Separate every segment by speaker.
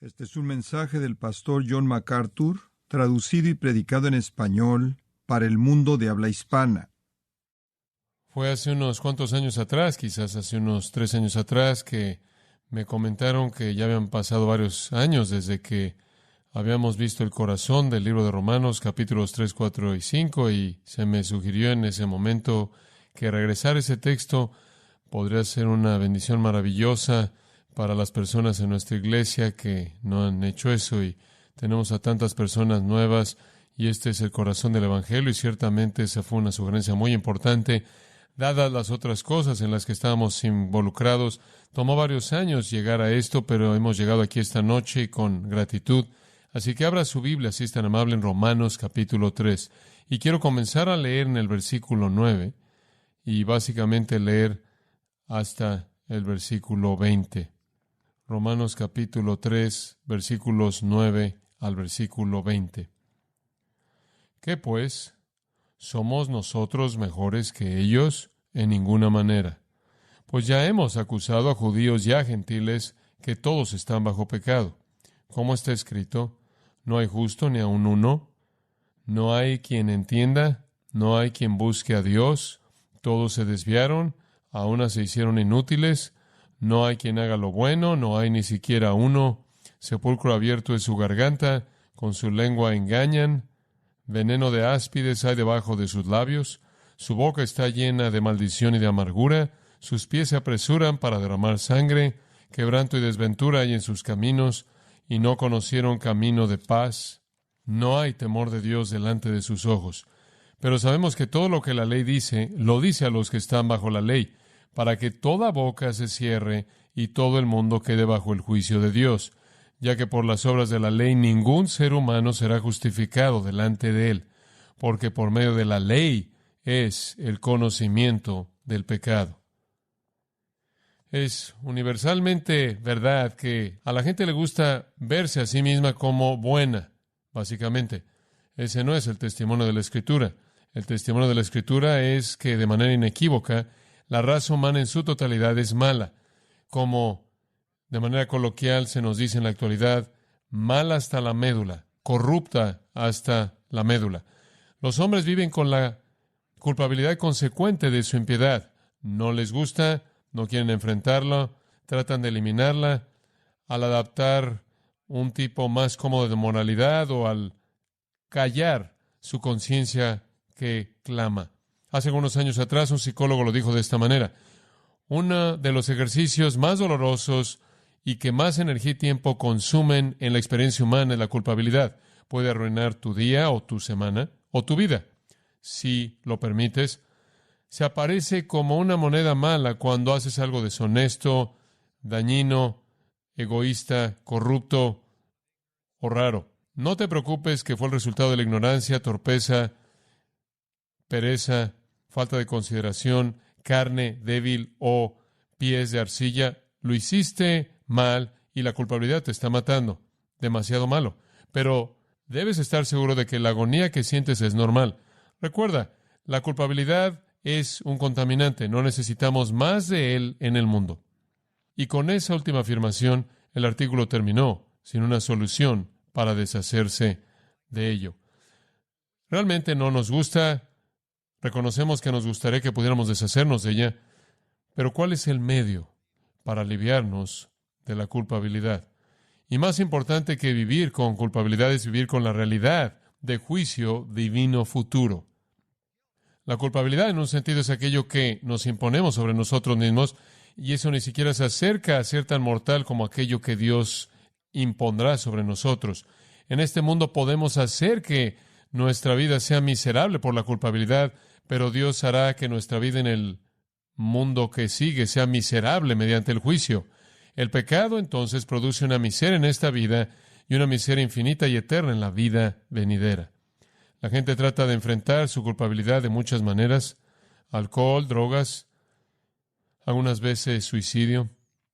Speaker 1: Este es un mensaje del pastor John MacArthur, traducido y predicado en español para el mundo de habla hispana.
Speaker 2: Fue hace unos cuantos años atrás, quizás hace unos 3 años atrás, que me comentaron que ya habían pasado varios años desde que habíamos visto el corazón del libro de Romanos, capítulos 3, 4 y 5, y se me sugirió en ese momento que regresar ese texto podría ser una bendición maravillosa para las personas en nuestra iglesia que no han hecho eso, y tenemos a tantas personas nuevas, y este es el corazón del Evangelio, y ciertamente esa fue una sugerencia muy importante. Dadas las otras cosas en las que estábamos involucrados, tomó varios años llegar a esto, pero hemos llegado aquí esta noche con gratitud. Así que abra su Biblia, si es tan amable, en Romanos capítulo 3. Y quiero comenzar a leer en el versículo 9 y básicamente leer hasta el versículo 20. Romanos capítulo 3, versículos 9 al versículo 20. ¿Qué pues? ¿Somos nosotros mejores que ellos? En ninguna manera. Pues ya hemos acusado a judíos y a gentiles que todos están bajo pecado. ¿Cómo está escrito? No hay justo ni aun uno. No hay quien entienda. No hay quien busque a Dios. Todos se desviaron. A una se hicieron inútiles. No hay quien haga lo bueno. No hay ni siquiera uno. Sepulcro abierto es su garganta. Con su lengua engañan. Veneno de áspides hay debajo de sus labios. Su boca está llena de maldición y de amargura. Sus pies se apresuran para derramar sangre. Quebranto y desventura hay en sus caminos, y no conocieron camino de paz. No hay temor de Dios delante de sus ojos. Pero sabemos que todo lo que la ley dice, lo dice a los que están bajo la ley, para que toda boca se cierre y todo el mundo quede bajo el juicio de Dios, ya que por las obras de la ley ningún ser humano será justificado delante de él, porque por medio de la ley es el conocimiento del pecado. Es universalmente verdad que a la gente le gusta verse a sí misma como buena, básicamente. Ese no es el testimonio de la Escritura. El testimonio de la Escritura es que de manera inequívoca la raza humana en su totalidad es mala, como de manera coloquial se nos dice en la actualidad, mala hasta la médula, corrupta hasta la médula. Los hombres viven con la culpabilidad consecuente de su impiedad. No les gusta, no quieren enfrentarla, tratan de eliminarla. Al adaptar un tipo más cómodo de moralidad o al callar su conciencia que clama. Hace algunos años atrás un psicólogo lo dijo de esta manera: uno de los ejercicios más dolorosos y que más energía y tiempo consumen en la experiencia humana es la culpabilidad. Puede arruinar tu día o tu semana o tu vida. Si lo permites, se aparece como una moneda mala cuando haces algo deshonesto, dañino, egoísta, corrupto o raro. No te preocupes que fue el resultado de la ignorancia, torpeza, pereza, falta de consideración, carne débil o pies de arcilla. Lo hiciste mal y la culpabilidad te está matando. Demasiado malo. Pero debes estar seguro de que la agonía que sientes es normal. Recuerda, la culpabilidad es un contaminante. No necesitamos más de él en el mundo. Y con esa última afirmación, el artículo terminó sin una solución para deshacerse de ello. Realmente no nos gusta. Reconocemos que nos gustaría que pudiéramos deshacernos de ella. Pero ¿cuál es el medio para aliviarnos de la culpabilidad? Y más importante que vivir con culpabilidad es vivir con la realidad de juicio divino futuro. La culpabilidad, en un sentido, es aquello que nos imponemos sobre nosotros mismos, y eso ni siquiera se acerca a ser tan mortal como aquello que Dios impondrá sobre nosotros. En este mundo podemos hacer que nuestra vida sea miserable por la culpabilidad, pero Dios hará que nuestra vida en el mundo que sigue sea miserable mediante el juicio. El pecado, entonces, produce una miseria en esta vida y una miseria infinita y eterna en la vida venidera. La gente trata de enfrentar su culpabilidad de muchas maneras: alcohol, drogas, algunas veces suicidio,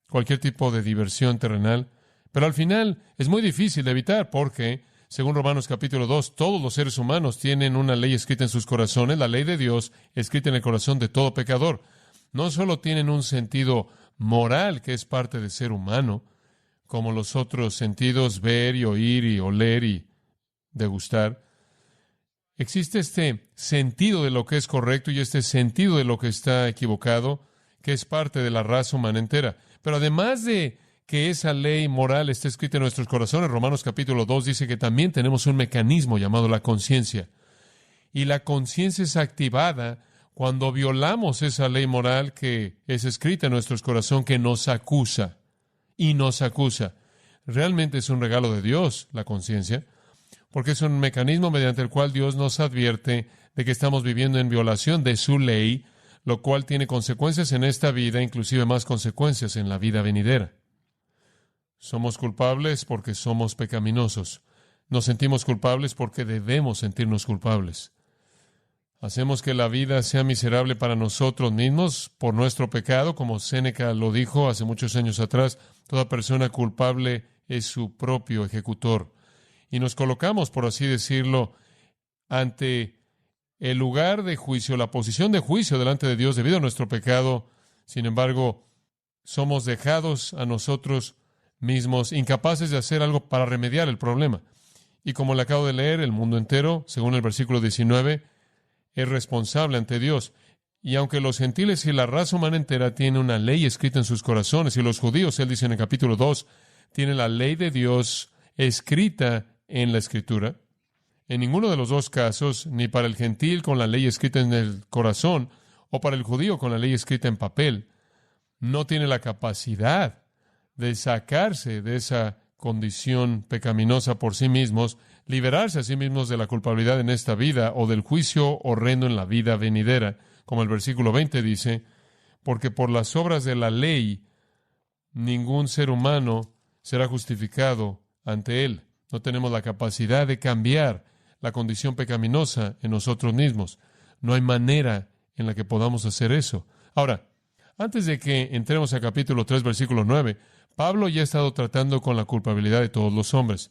Speaker 2: cualquier tipo de diversión terrenal. Pero al final es muy difícil de evitar porque, según Romanos capítulo 2, todos los seres humanos tienen una ley escrita en sus corazones, la ley de Dios escrita en el corazón de todo pecador. No solo tienen un sentido moral que es parte de ser humano, como los otros sentidos, ver y oír y oler y degustar. Existe este sentido de lo que es correcto y este sentido de lo que está equivocado, que es parte de la raza humana entera. Pero además de que esa ley moral está escrita en nuestros corazones, Romanos capítulo 2 dice que también tenemos un mecanismo llamado la conciencia. Y la conciencia es activada cuando violamos esa ley moral que es escrita en nuestros corazones, que nos acusa y nos acusa. Realmente es un regalo de Dios, la conciencia, porque es un mecanismo mediante el cual Dios nos advierte de que estamos viviendo en violación de su ley, lo cual tiene consecuencias en esta vida, inclusive más consecuencias en la vida venidera. Somos culpables porque somos pecaminosos. Nos sentimos culpables porque debemos sentirnos culpables. Hacemos que la vida sea miserable para nosotros mismos por nuestro pecado, como Séneca lo dijo hace muchos años atrás. Toda persona culpable es su propio ejecutor. Y nos colocamos, por así decirlo, ante el lugar de juicio, la posición de juicio delante de Dios debido a nuestro pecado. Sin embargo, somos dejados a nosotros mismos incapaces de hacer algo para remediar el problema. Y como le acabo de leer, el mundo entero, según el versículo 19, es responsable ante Dios. Y aunque los gentiles y la raza humana entera tienen una ley escrita en sus corazones, y los judíos, él dice en el capítulo 2, tienen la ley de Dios escrita en la Escritura, en ninguno de los dos casos, ni para el gentil con la ley escrita en el corazón, o para el judío con la ley escrita en papel, no tiene la capacidad de sacarse de esa condición pecaminosa por sí mismos, liberarse a sí mismos de la culpabilidad en esta vida o del juicio horrendo en la vida venidera, como el versículo 20 dice, porque por las obras de la ley ningún ser humano será justificado ante él. No tenemos la capacidad de cambiar la condición pecaminosa en nosotros mismos. No hay manera en la que podamos hacer eso. Ahora, antes de que entremos a capítulo 3, versículo 9, Pablo ya ha estado tratando con la culpabilidad de todos los hombres.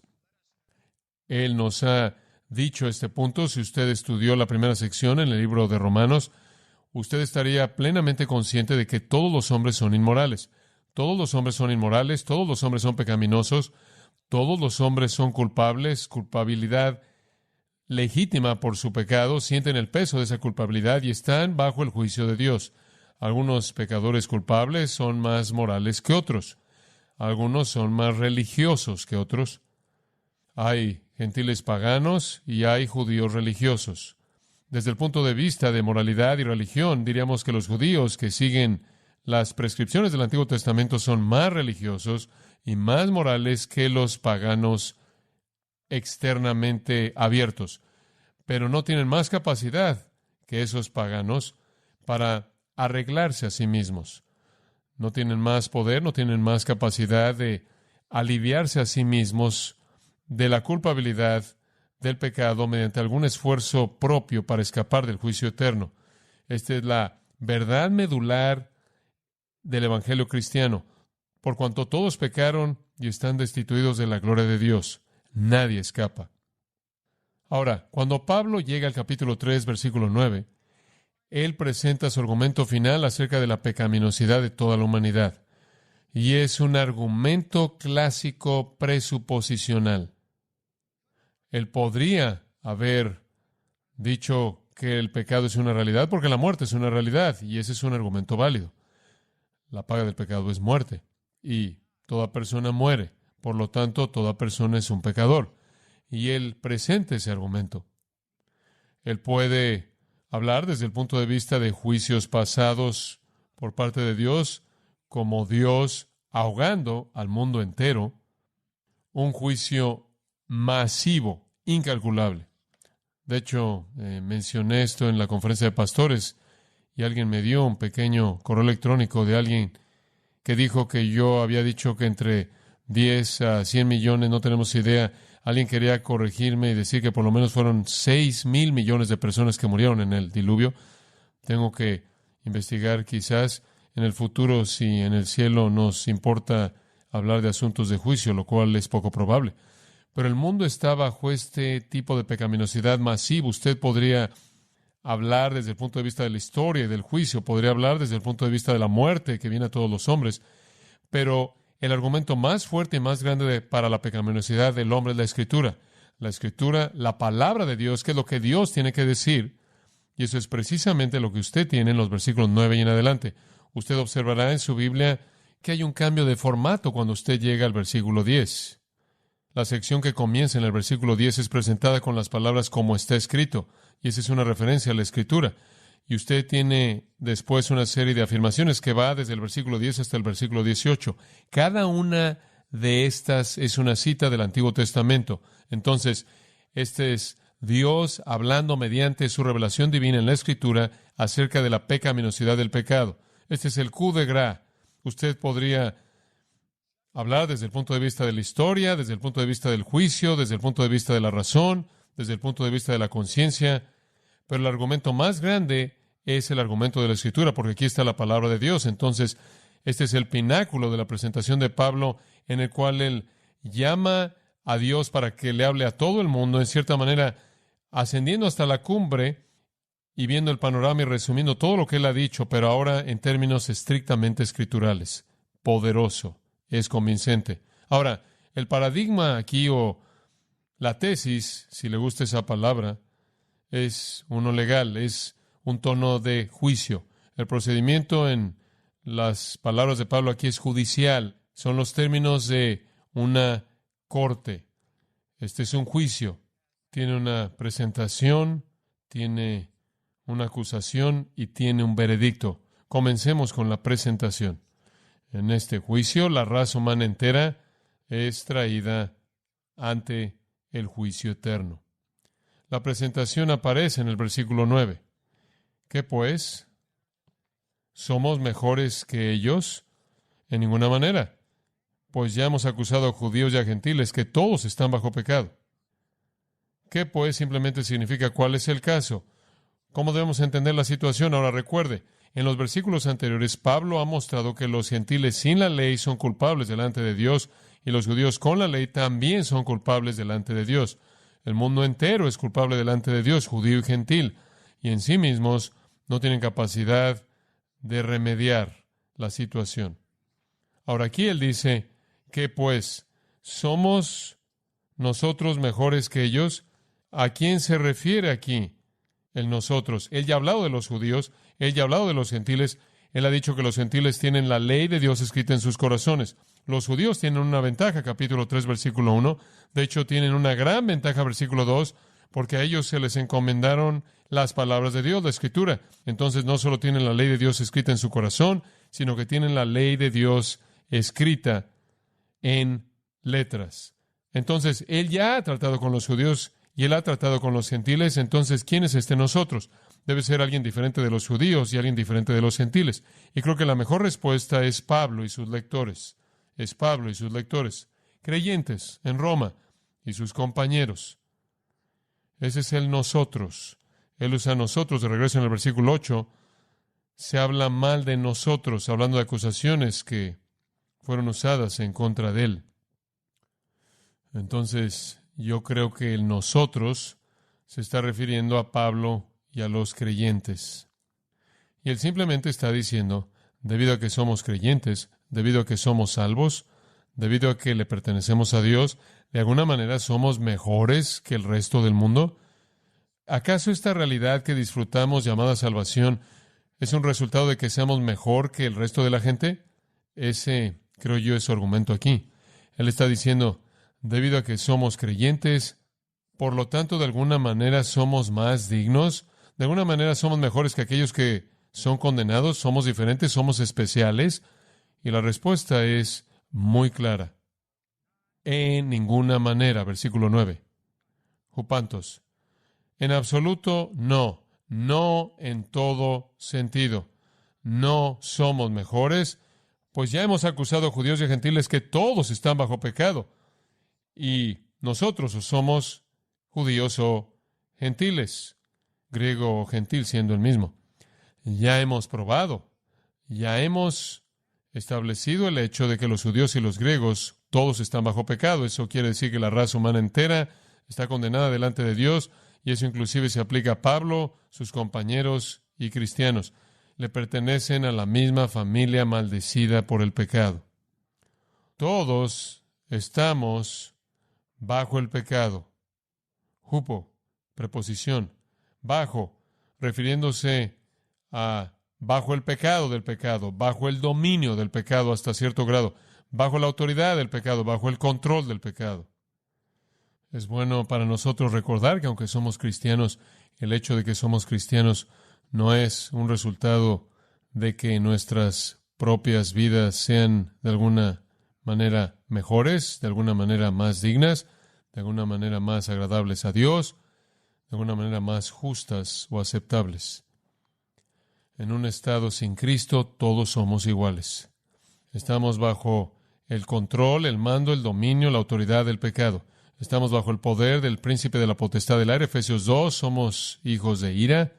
Speaker 2: Él nos ha dicho este punto. Si usted estudió la primera sección en el libro de Romanos, usted estaría plenamente consciente de que todos los hombres son inmorales. Todos los hombres son inmorales, todos los hombres son pecaminosos, todos los hombres son culpables, culpabilidad legítima por su pecado, sienten el peso de esa culpabilidad y están bajo el juicio de Dios. Algunos pecadores culpables son más morales que otros. Algunos son más religiosos que otros. Hay gentiles paganos y hay judíos religiosos. Desde el punto de vista de moralidad y religión, diríamos que los judíos que siguen las prescripciones del Antiguo Testamento son más religiosos y más morales que los paganos externamente abiertos, pero no tienen más capacidad que esos paganos para arreglarse a sí mismos. No tienen más poder, no tienen más capacidad de aliviarse a sí mismos de la culpabilidad del pecado mediante algún esfuerzo propio para escapar del juicio eterno. Esta es la verdad medular del Evangelio cristiano. Por cuanto todos pecaron y están destituidos de la gloria de Dios, nadie escapa. Ahora, cuando Pablo llega al capítulo 3, versículo 9, él presenta su argumento final acerca de la pecaminosidad de toda la humanidad. Y es un argumento clásico presuposicional. Él podría haber dicho que el pecado es una realidad porque la muerte es una realidad, y ese es un argumento válido. La paga del pecado es muerte, y toda persona muere. Por lo tanto, toda persona es un pecador. Y él presenta ese argumento. Él puede hablar desde el punto de vista de juicios pasados por parte de Dios, como Dios ahogando al mundo entero, un juicio masivo, incalculable. De hecho, mencioné esto en la conferencia de pastores y alguien me dio un pequeño correo electrónico de alguien que dijo que yo había dicho que entre 10 a 100 millones, no tenemos idea. Alguien quería corregirme y decir que por lo menos fueron 6,000 millones de personas que murieron en el diluvio. Tengo que investigar quizás en el futuro si en el cielo nos importa hablar de asuntos de juicio, lo cual es poco probable. Pero el mundo está bajo este tipo de pecaminosidad masiva. Usted podría hablar desde el punto de vista de la historia y del juicio, podría hablar desde el punto de vista de la muerte que viene a todos los hombres, pero el argumento más fuerte y más grande para la pecaminosidad del hombre es la Escritura. La Escritura, la palabra de Dios, que es lo que Dios tiene que decir. Y eso es precisamente lo que usted tiene en los versículos 9 y en adelante. Usted observará en su Biblia que hay un cambio de formato cuando usted llega al versículo 10. La sección que comienza en el versículo 10 es presentada con las palabras como está escrito, y esa es una referencia a la Escritura. Y usted tiene después una serie de afirmaciones que va desde el versículo 10 hasta el versículo 18. Cada una de estas es una cita del Antiguo Testamento. Entonces, este es Dios hablando mediante su revelación divina en la Escritura acerca de la pecaminosidad del pecado. Este es el coup de grâce. Usted podría hablar desde el punto de vista de la historia, desde el punto de vista del juicio, desde el punto de vista de la razón, desde el punto de vista de la conciencia, pero el argumento más grande es el argumento de la Escritura, porque aquí está la palabra de Dios. Entonces, este es el pináculo de la presentación de Pablo, en el cual él llama a Dios para que le hable a todo el mundo, en cierta manera, ascendiendo hasta la cumbre y viendo el panorama y resumiendo todo lo que él ha dicho, pero ahora en términos estrictamente escriturales. Poderoso, es convincente. Ahora, el paradigma aquí, o la tesis, si le gusta esa palabra, es uno legal, es un tono de juicio. El procedimiento en las palabras de Pablo aquí es judicial. Son los términos de una corte. Este es un juicio. Tiene una presentación, tiene una acusación y tiene un veredicto. Comencemos con la presentación. En este juicio, la raza humana entera es traída ante el juicio eterno. La presentación aparece en el versículo 9. ¿Qué pues? ¿Somos mejores que ellos? En ninguna manera, pues ya hemos acusado a judíos y a gentiles que todos están bajo pecado. ¿Qué pues? Simplemente significa cuál es el caso. ¿Cómo debemos entender la situación? Ahora recuerde, en los versículos anteriores, Pablo ha mostrado que los gentiles sin la ley son culpables delante de Dios y los judíos con la ley también son culpables delante de Dios. El mundo entero es culpable delante de Dios, judío y gentil, y en sí mismos no tienen capacidad de remediar la situación. Ahora aquí él dice que pues somos nosotros mejores que ellos. ¿A quién se refiere aquí el nosotros? Él ya ha hablado de los judíos, él ya ha hablado de los gentiles, él ha dicho que los gentiles tienen la ley de Dios escrita en sus corazones. Los judíos tienen una ventaja, capítulo 3, versículo 1. De hecho, tienen una gran ventaja, versículo 2, porque a ellos se les encomendaron las palabras de Dios, la Escritura. Entonces, no solo tienen la ley de Dios escrita en su corazón, sino que tienen la ley de Dios escrita en letras. Entonces, él ya ha tratado con los judíos y él ha tratado con los gentiles. Entonces, ¿quién es nosotros? Debe ser alguien diferente de los judíos y alguien diferente de los gentiles. Y creo que la mejor respuesta es Pablo y sus lectores. Es Pablo y sus lectores, creyentes en Roma y sus compañeros. Ese es el nosotros. Él usa nosotros, de regreso en el versículo 8, se habla mal de nosotros, hablando de acusaciones que fueron usadas en contra de él. Entonces, yo creo que el nosotros se está refiriendo a Pablo y a los creyentes. Y él simplemente está diciendo, debido a que somos creyentes, debido a que somos salvos, debido a que le pertenecemos a Dios, ¿de alguna manera somos mejores que el resto del mundo? ¿Acaso esta realidad que disfrutamos llamada salvación es un resultado de que seamos mejor que el resto de la gente? Ese, creo yo, es su argumento aquí. Él está diciendo, debido a que somos creyentes, por lo tanto, de alguna manera somos más dignos, de alguna manera somos mejores que aquellos que son condenados, somos diferentes, somos especiales. Y la respuesta es muy clara. En ninguna manera, versículo 9. Jupantos. En absoluto, no. No en todo sentido. No somos mejores, pues ya hemos acusado a judíos y a gentiles que todos están bajo pecado. Y nosotros o somos judíos o gentiles, griego o gentil siendo el mismo. Ya hemos probado, ya hemos establecido el hecho de que los judíos y los griegos todos están bajo pecado. Eso quiere decir que la raza humana entera está condenada delante de Dios, y eso inclusive se aplica a Pablo, sus compañeros y cristianos. Le pertenecen a la misma familia maldecida por el pecado. Todos estamos bajo el pecado. Hupo, preposición, bajo, refiriéndose a bajo el pecado del pecado, bajo el dominio del pecado hasta cierto grado, bajo la autoridad del pecado, bajo el control del pecado. Es bueno para nosotros recordar que aunque somos cristianos, el hecho de que somos cristianos no es un resultado de que nuestras propias vidas sean de alguna manera mejores, de alguna manera más dignas, de alguna manera más agradables a Dios, de alguna manera más justas o aceptables. En un estado sin Cristo, todos somos iguales. Estamos bajo el control, el mando, el dominio, la autoridad del pecado. Estamos bajo el poder del príncipe de la potestad del aire. Efesios 2, somos hijos de ira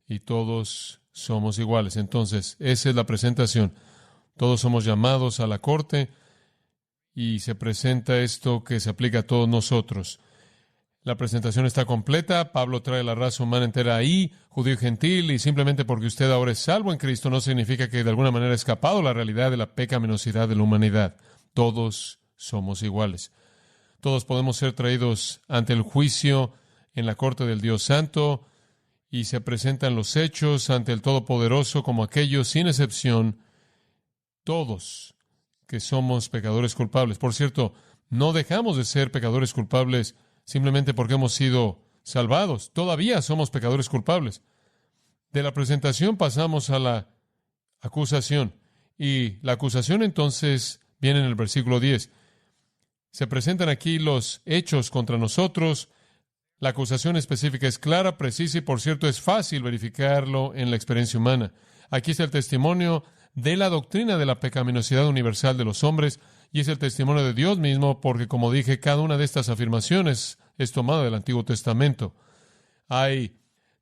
Speaker 2: y todos somos iguales. Entonces, esa es la presentación. Todos somos llamados a la corte y se presenta esto que se aplica a todos nosotros. La presentación está completa. Pablo trae la raza humana entera ahí, judío y gentil, y simplemente porque usted ahora es salvo en Cristo no significa que de alguna manera ha escapado la realidad de la pecaminosidad de la humanidad. Todos somos iguales. Todos podemos ser traídos ante el juicio en la corte del Dios Santo y se presentan los hechos ante el Todopoderoso como aquellos, sin excepción, todos que somos pecadores culpables. Por cierto, no dejamos de ser pecadores culpables simplemente porque hemos sido salvados. Todavía somos pecadores culpables. De la presentación pasamos a la acusación. Y la acusación entonces viene en el versículo 10. Se presentan aquí los hechos contra nosotros. La acusación específica es clara, precisa y, por cierto, es fácil verificarlo en la experiencia humana. Aquí está el testimonio de la doctrina de la pecaminosidad universal de los hombres, y es el testimonio de Dios mismo, porque, como dije, cada una de estas afirmaciones es tomada del Antiguo Testamento. Hay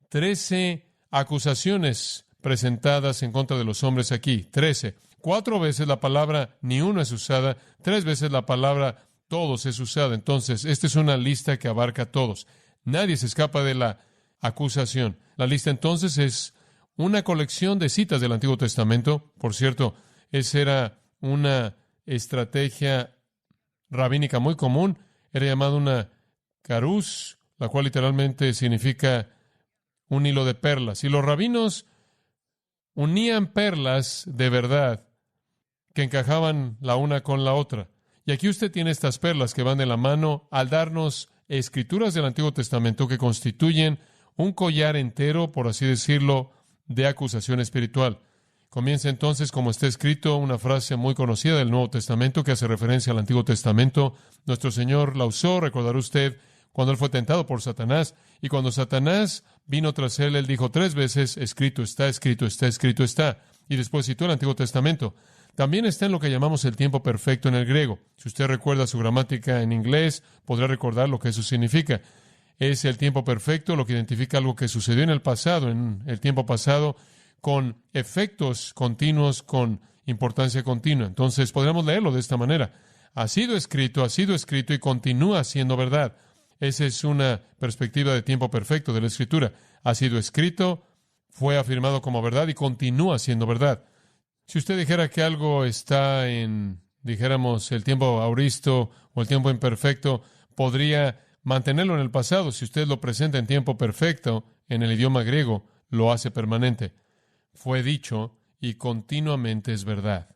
Speaker 2: 13 acusaciones presentadas en contra de los hombres aquí. 13. 4 veces la palabra ni uno es usada. 3 veces la palabra todos es usada. Entonces, esta es una lista que abarca a todos. Nadie se escapa de la acusación. La lista entonces es una colección de citas del Antiguo Testamento. Por cierto, esa era una estrategia rabínica muy común. Era llamada una caruz, la cual literalmente significa un hilo de perlas. Y los rabinos unían perlas de verdad que encajaban la una con la otra. Y aquí usted tiene estas perlas que van de la mano al darnos escrituras del Antiguo Testamento que constituyen un collar entero, por así decirlo, de acusación espiritual. Comienza entonces, como está escrito, una frase muy conocida del Nuevo Testamento que hace referencia al Antiguo Testamento. Nuestro Señor la usó, recordará usted, cuando Él fue tentado por Satanás. Y cuando Satanás vino tras Él, Él dijo 3 veces, escrito está, escrito está, escrito está. Y después citó el Antiguo Testamento. También está en lo que llamamos el tiempo perfecto en el griego. Si usted recuerda su gramática en inglés, podrá recordar lo que eso significa. Es el tiempo perfecto, lo que identifica algo que sucedió en el pasado, en el tiempo pasado, con efectos continuos, con importancia continua. Entonces, podríamos leerlo de esta manera. Ha sido escrito y continúa siendo verdad. Esa es una perspectiva de tiempo perfecto de la Escritura. Ha sido escrito, fue afirmado como verdad y continúa siendo verdad. Si usted dijera que algo está en, dijéramos, el tiempo auristo o el tiempo imperfecto, podría mantenerlo en el pasado. Si usted lo presenta en tiempo perfecto, en el idioma griego, lo hace permanente. Fue dicho y continuamente es verdad.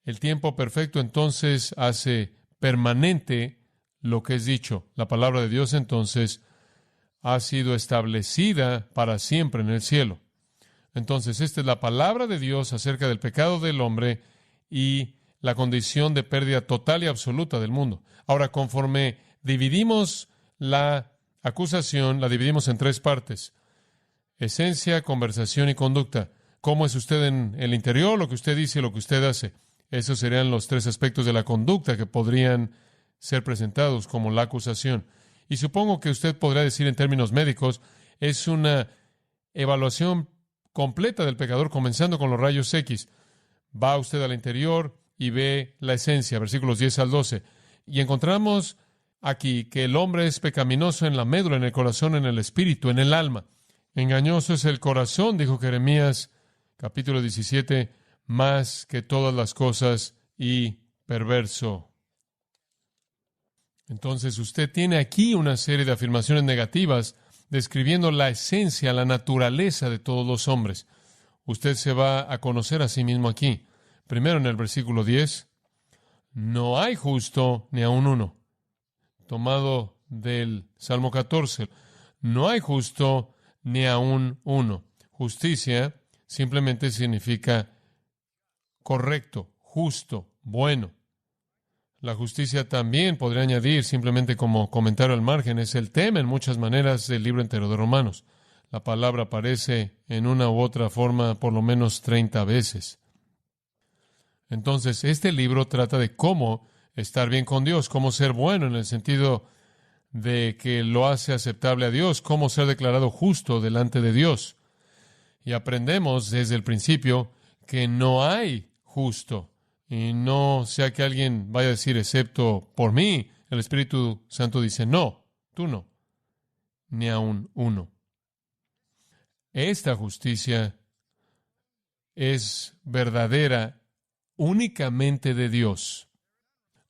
Speaker 2: El tiempo perfecto entonces hace permanente lo que es dicho. La palabra de Dios entonces ha sido establecida para siempre en el cielo. Entonces, esta es la palabra de Dios acerca del pecado del hombre y la condición de pérdida total y absoluta del mundo. Ahora, conforme dividimos la acusación, la dividimos en 3 partes. Esencia, conversación y conducta. ¿Cómo es usted en el interior? Lo que usted dice y lo que usted hace. Esos serían los 3 aspectos de la conducta que podrían ser presentados como la acusación. Y supongo que usted podrá decir en términos médicos, es una evaluación completa del pecador, comenzando con los rayos X. Va usted al interior y ve la esencia, versículos 10 al 12. Y encontramos aquí que el hombre es pecaminoso en la médula, en el corazón, en el espíritu, en el alma. Engañoso es el corazón, dijo Jeremías, capítulo 17, más que todas las cosas, y perverso. Entonces usted tiene aquí una serie de afirmaciones negativas describiendo la esencia, la naturaleza de todos los hombres. Usted se va a conocer a sí mismo aquí. Primero en el versículo 10, no hay justo ni aun uno. Tomado del Salmo 14, no hay justo ni aun uno. Justicia simplemente significa correcto, justo, bueno. La justicia también podría añadir, simplemente como comentario al margen, es el tema en muchas maneras del libro entero de Romanos. La palabra aparece en una u otra forma por lo menos 30 veces. Entonces, este libro trata de cómo estar bien con Dios, cómo ser bueno en el sentido de que lo hace aceptable a Dios, cómo ser declarado justo delante de Dios. Y aprendemos desde el principio que no hay justo. Y no sea que alguien vaya a decir, excepto por mí, el Espíritu Santo dice, no, tú no, ni aun uno. Esta justicia es verdadera únicamente de Dios.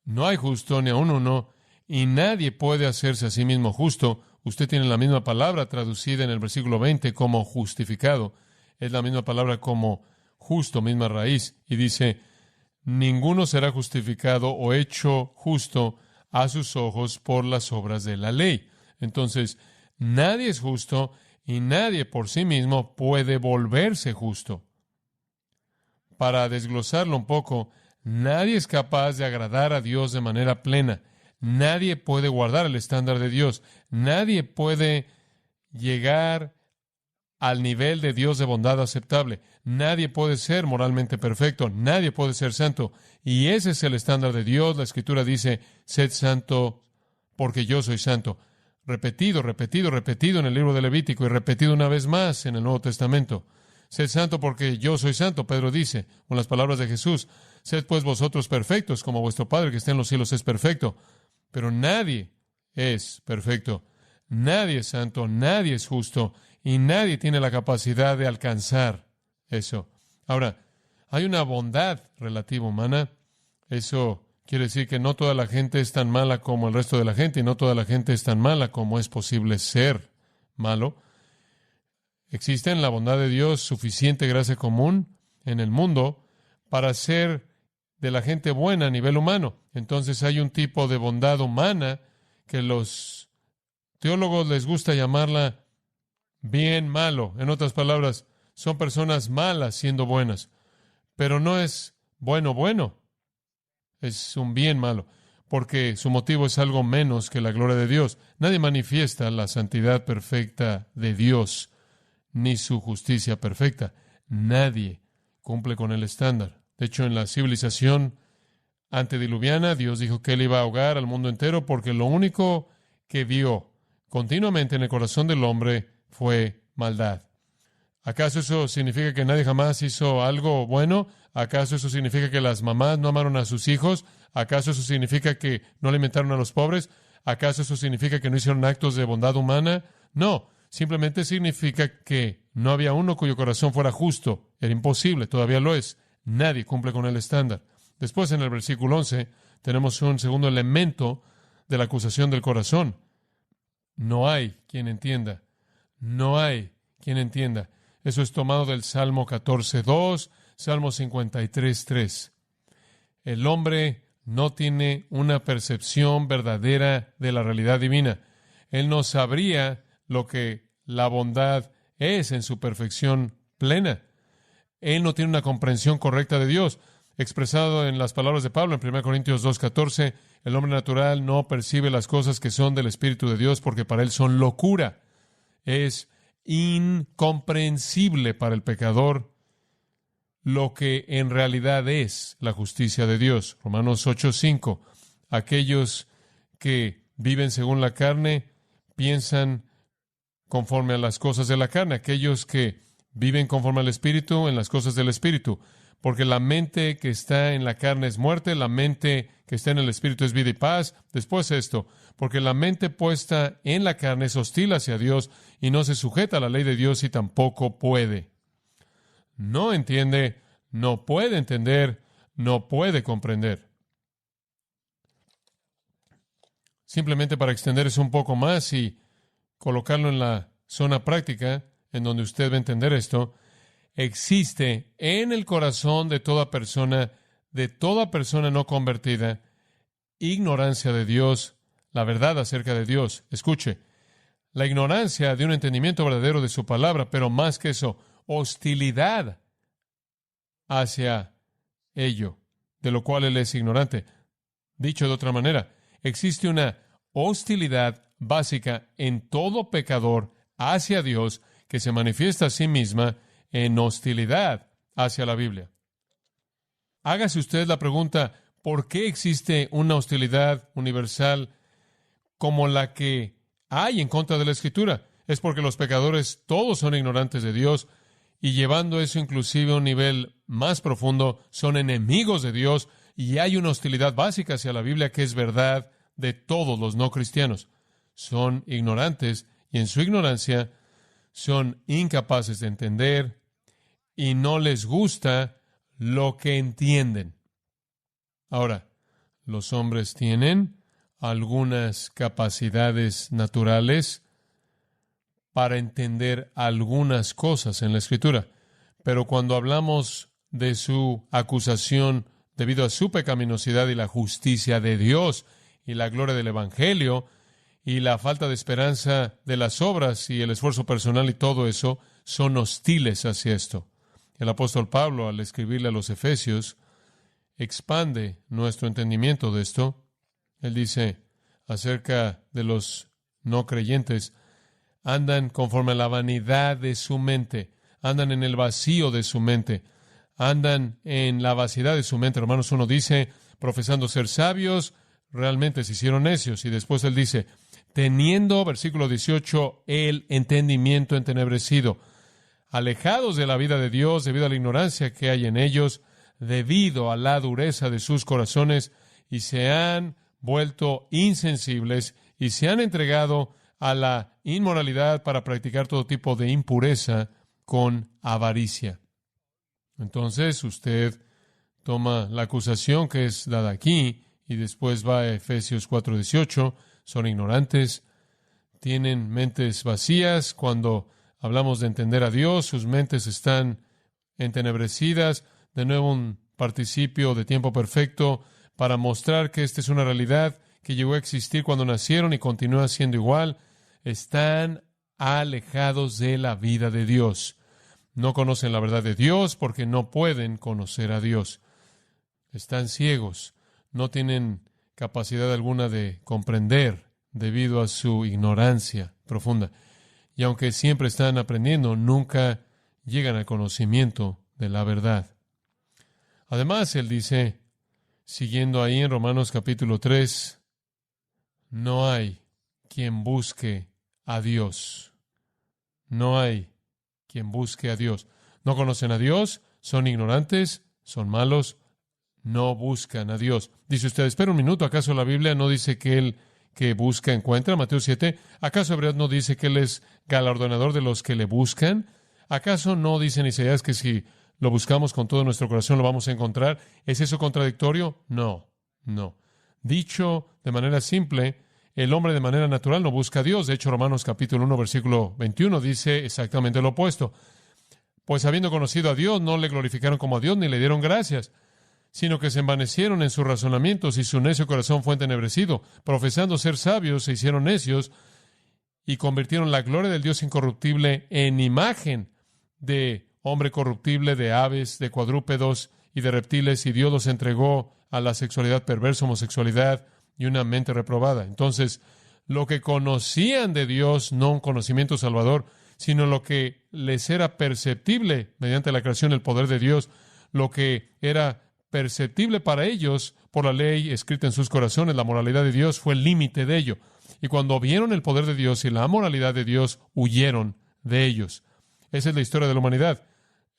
Speaker 2: No hay justo ni aun uno, y nadie puede hacerse a sí mismo justo. Usted tiene la misma palabra traducida en el versículo 20 como justificado. Es la misma palabra como justo, misma raíz, y dice, ninguno será justificado o hecho justo a sus ojos por las obras de la ley. Entonces, nadie es justo y nadie por sí mismo puede volverse justo. Para desglosarlo un poco, nadie es capaz de agradar a Dios de manera plena. Nadie puede guardar el estándar de Dios. Nadie puede llegar al nivel de Dios de bondad aceptable. Nadie puede ser moralmente perfecto. Nadie puede ser santo. Y ese es el estándar de Dios. La Escritura dice, sed santo porque yo soy santo. Repetido, repetido, repetido en el libro de Levítico y repetido una vez más en el Nuevo Testamento. Sed santo porque yo soy santo, Pedro dice, con las palabras de Jesús. Sed pues vosotros perfectos, como vuestro Padre que está en los cielos es perfecto. Pero nadie es perfecto. Nadie es santo, nadie es justo, y nadie tiene la capacidad de alcanzar eso. Ahora, hay una bondad relativa humana. Eso quiere decir que no toda la gente es tan mala como el resto de la gente, y no toda la gente es tan mala como es posible ser malo. Existe en la bondad de Dios suficiente gracia común en el mundo para ser de la gente buena a nivel humano. Entonces hay un tipo de bondad humana que los teólogos les gusta llamarla bien malo. En otras palabras, son personas malas siendo buenas. Pero no es bueno, es un bien malo, porque su motivo es algo menos que la gloria de Dios. Nadie manifiesta la santidad perfecta de Dios, ni su justicia perfecta. Nadie cumple con el estándar. De hecho, en la civilización antediluviana, Dios dijo que Él iba a ahogar al mundo entero porque lo único que vio continuamente en el corazón del hombre fue maldad. ¿Acaso eso significa que nadie jamás hizo algo bueno? ¿Acaso eso significa que las mamás no amaron a sus hijos? ¿Acaso eso significa que no alimentaron a los pobres? ¿Acaso eso significa que no hicieron actos de bondad humana? No, simplemente significa que no había uno cuyo corazón fuera justo. Era imposible, todavía lo es. Nadie cumple con el estándar. Después, en el versículo 11, tenemos un segundo elemento de la acusación del corazón. No hay quien entienda. No hay quien entienda. Eso es tomado del Salmo 14:2, Salmo 53:3. El hombre no tiene una percepción verdadera de la realidad divina. Él no sabría lo que la bondad es en su perfección plena. Él no tiene una comprensión correcta de Dios. Expresado en las palabras de Pablo en 1 Corintios 2:14, el hombre natural no percibe las cosas que son del Espíritu de Dios porque para él son locura. Es incomprensible para el pecador lo que en realidad es la justicia de Dios. Romanos 8:5. Aquellos que viven según la carne piensan conforme a las cosas de la carne. Aquellos que viven conforme al Espíritu en las cosas del Espíritu. Porque la mente que está en la carne es muerte, la mente que está en el Espíritu es vida y paz. Después esto, porque la mente puesta en la carne es hostil hacia Dios y no se sujeta a la ley de Dios y tampoco puede. No entiende, no puede entender, no puede comprender. simplemente para extender eso un poco más y colocarlo en la zona práctica, en donde usted va a entender esto, existe en el corazón de toda persona no convertida, ignorancia de Dios, la verdad acerca de Dios. Escuche, la ignorancia de un entendimiento verdadero de su palabra, pero más que eso, hostilidad hacia ello, de lo cual él es ignorante. Dicho de otra manera, existe una hostilidad básica en todo pecador hacia Dios que se manifiesta a sí misma en hostilidad hacia la Biblia. Hágase usted la pregunta, ¿por qué existe una hostilidad universal como la que hay en contra de la Escritura? Es porque los pecadores todos son ignorantes de Dios y llevando eso inclusive a un nivel más profundo, son enemigos de Dios y hay una hostilidad básica hacia la Biblia que es verdad de todos los no cristianos. Son ignorantes y en su ignorancia son incapaces de entender y no les gusta lo que entienden. Ahora, los hombres tienen algunas capacidades naturales para entender algunas cosas en la Escritura, pero cuando hablamos de su acusación debido a su pecaminosidad y la justicia de Dios y la gloria del Evangelio y la falta de esperanza de las obras y el esfuerzo personal y todo eso, son hostiles hacia esto. El apóstol Pablo, al escribirle a los Efesios, expande nuestro entendimiento de esto. Él dice acerca de los no creyentes, andan conforme a la vanidad de su mente, andan en el vacío de su mente, andan en la vaciedad de su mente. Romanos 1 dice, profesando ser sabios, realmente se hicieron necios. Y después él dice, teniendo, versículo 18, el entendimiento entenebrecido, alejados de la vida de Dios debido a la ignorancia que hay en ellos, debido a la dureza de sus corazones, y se han vuelto insensibles y se han entregado a la inmoralidad para practicar todo tipo de impureza con avaricia. Entonces usted toma la acusación que es dada aquí y después va a Efesios 4:18. Son ignorantes, tienen mentes vacías. Cuando hablamos de entender a Dios, sus mentes están entenebrecidas. De nuevo un participio de tiempo perfecto para mostrar que esta es una realidad que llegó a existir cuando nacieron y continúa siendo igual. Están alejados de la vida de Dios. No conocen la verdad de Dios porque no pueden conocer a Dios. Están ciegos, no tienen capacidad alguna de comprender debido a su ignorancia profunda. Y aunque siempre están aprendiendo, nunca llegan al conocimiento de la verdad. Además, él dice, siguiendo ahí en Romanos capítulo 3, no hay quien busque a Dios. No hay quien busque a Dios. No conocen a Dios, son ignorantes, son malos, no buscan a Dios. Dice usted, espera un minuto, ¿acaso la Biblia no dice que el que busca encuentra? Mateo 7, ¿acaso Hebreos no dice que Él es galardonador de los que le buscan? ¿Acaso no dice en Isaías que si lo buscamos con todo nuestro corazón lo vamos a encontrar? ¿Es eso contradictorio? No. Dicho de manera simple, el hombre de manera natural no busca a Dios. De hecho, Romanos capítulo 1, versículo 21 dice exactamente lo opuesto. Pues habiendo conocido a Dios, no le glorificaron como a Dios ni le dieron gracias, sino que se envanecieron en sus razonamientos y su necio corazón fue entenebrecido. Profesando ser sabios, se hicieron necios y convirtieron la gloria del Dios incorruptible en imagen de hombre corruptible, de aves, de cuadrúpedos y de reptiles, y Dios los entregó a la sexualidad perversa, homosexualidad y una mente reprobada. Entonces, lo que conocían de Dios, no un conocimiento salvador, sino lo que les era perceptible mediante la creación del poder de Dios, lo que era perceptible para ellos por la ley escrita en sus corazones, la moralidad de Dios fue el límite de ello. Y cuando vieron el poder de Dios y la moralidad de Dios, huyeron de ellos. Esa es la historia de la humanidad.